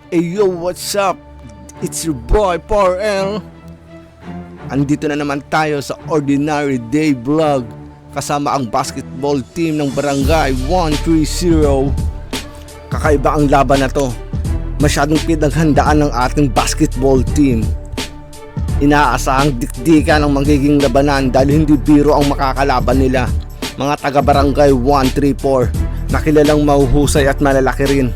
Hey yo, what's up? It's your boy, PRL. Andito na naman tayo sa Ordinary Day Vlog kasama ang basketball team ng Barangay 130. Kakaiba ang laban na to. Masyadong pinaghandaan ng ating basketball team. Inaasahang dikdikan ang magiging labanan dahil hindi biro ang makakalaban nila. Mga taga Barangay 134 na kilalang mahuhusay at malalaki rin.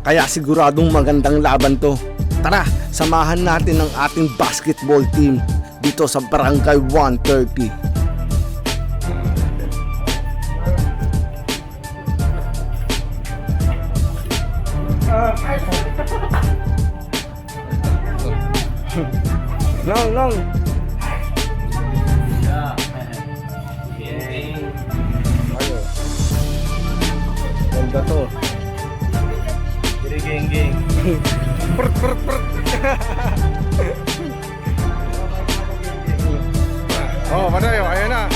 Kaya siguradong magandang laban to. Tara, samahan natin ang ating basketball team dito sa Barangay 130. Long. Ayo. Ganda to. Geng. Prut. Oh, padayo, ayan na.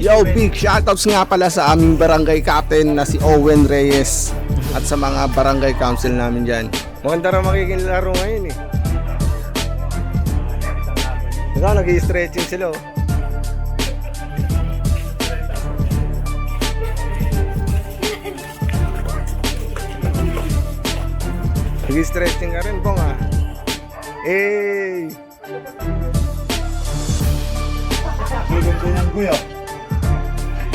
Yo, big shoutouts nga pala sa aming barangay captain na si Owen Reyes at sa mga barangay council namin dyan. Maganda rin magiging laro ngayon eh. Diba, nag-i-stretching sila oh. Nag-i-stretching ka rin, Bong ah. Hey! Gugong ko ng kuya.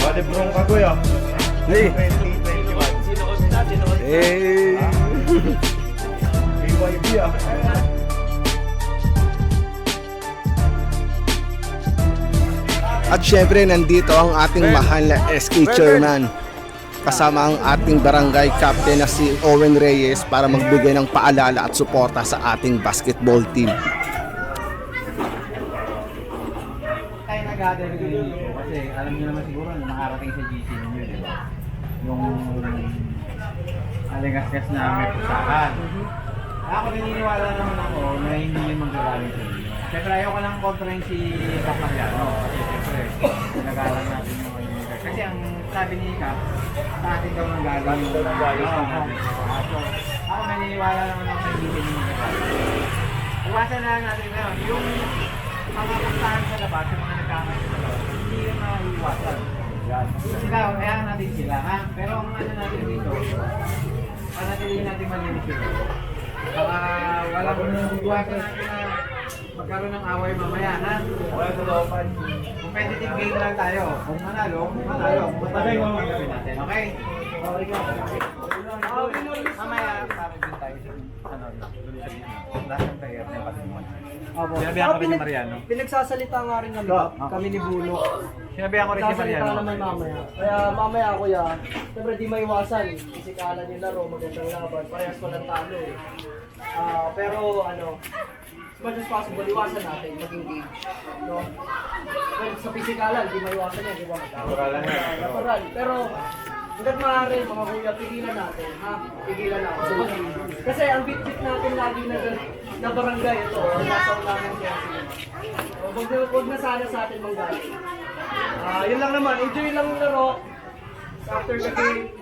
Bade brong ka kuya. Hey! 2021. Sino ko sila? Hey! BYB ah. At syempre nandito ang ating mahal na SK Chairman kasama ang ating barangay captain na si Owen Reyes para magbigay ng paalala at suporta sa ating basketball team. Tayo nag-gather ngayon dito kasi alam niyo naman siguro na nakarating sa GC ninyo, di ba? Yung alingasgas na may pusahan. Ako naniniwala naman ako na hindi yung manggagaling sa inyo. Siyempre ayoko lang kontrahin si Kap Mariano kasi siyempre nag-aaral natin yung alingasgas. Kasi ang sabi ni Kap, sa atin daw nang galing yung so, ako naniniwala naman ako sa GC ninyo manggagaling. Iwasan na natin ngayon, yung mga puntahan sa labas, yung mga nagkamay sa labas, hindi yung maiiwasan. Kasi daw, kaya natin sila, ha? Pero ang ano natin dito, panatilihin natin malinis yun. Baka walang iwasan natin na magkaroon ng away mamaya, ha? Wala sa looban. Competitive game lang tayo. Kung manalo, manalo. Kung matalo, gagawin natin, okay? Okay ka. Mamaya, parang din tayo sa ano, lahat ng player na yung patungan. Sinabihan ko rin ni Mariano. Pinagsasalita nga rin kami, kami ni Bulo. Sinabihan ko rin si Pinagsasalita Mariano. naman mamaya. Kaya mamaya kuya, siyempre di maiwasan. Pisikalan yung laro, magandang laban. Parehas walang talo eh. Pero ano, as much as possible, iwasan natin mag-engage. No? Well, sa pisikalan, di maiwasan yan, di ba? Naturalan yan. Natural. Pero, hanggat maaari, mga kuya, pigilan natin. Ha? Pigilan natin. Kasi ang bit-bit natin lagi na barangay ito, nasa ulangan kaya sila. Huwag na sana sa atin manggaling. Yun lang naman, enjoy lang yung laro. After the game,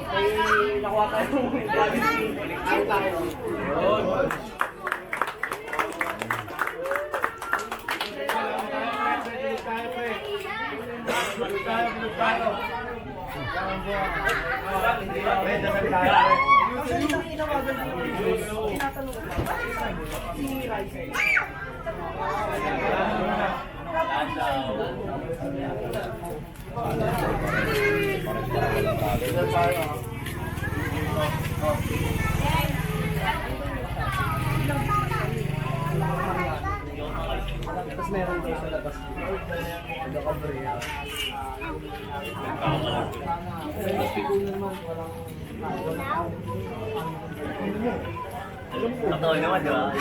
ay nakuha tayo ng galing team. Ano tayo? Tapos meron kayo sa labas. Nag-cover yan. Pero mas naman, walang Totoo naman, di ba?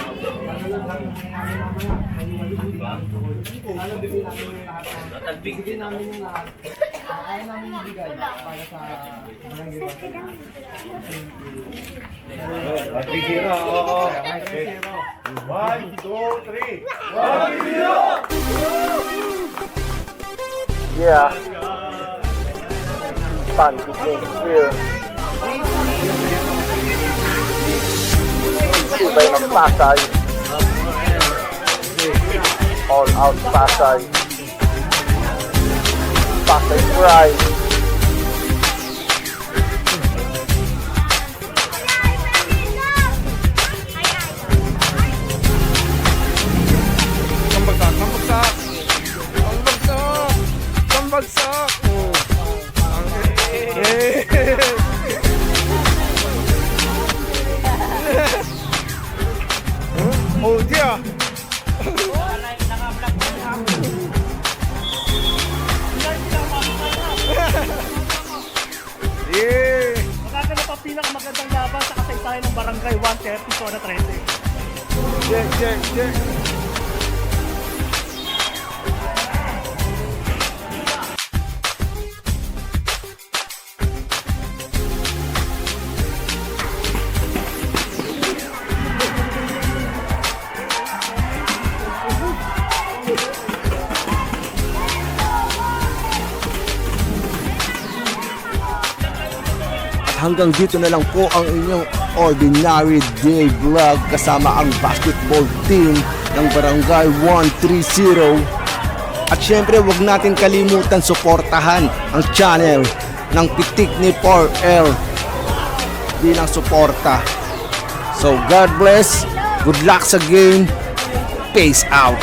Bigyan namin yung lahat. Kaya namin ibigay para sa barangay. 1-3-0. Oo. 1, 2, 3. 1-3-0. Yeah. Fun became real. Ibay ng Pasay. All out Pasay. Pasay Pride. Pambagsak! Oh dear! Yeah! Magkakaroon pa pinakamagandang laban sa kasaysayan ng Barangay 130 Zona 13. Check. Hanggang dito na lang po ang inyong Ordinary Day Vlog kasama ang basketball team ng Barangay 130. At syempre wag natin kalimutan suportahan ang channel ng Pitik ni 4L bilang suporta. So God bless, good luck sa game, peace out.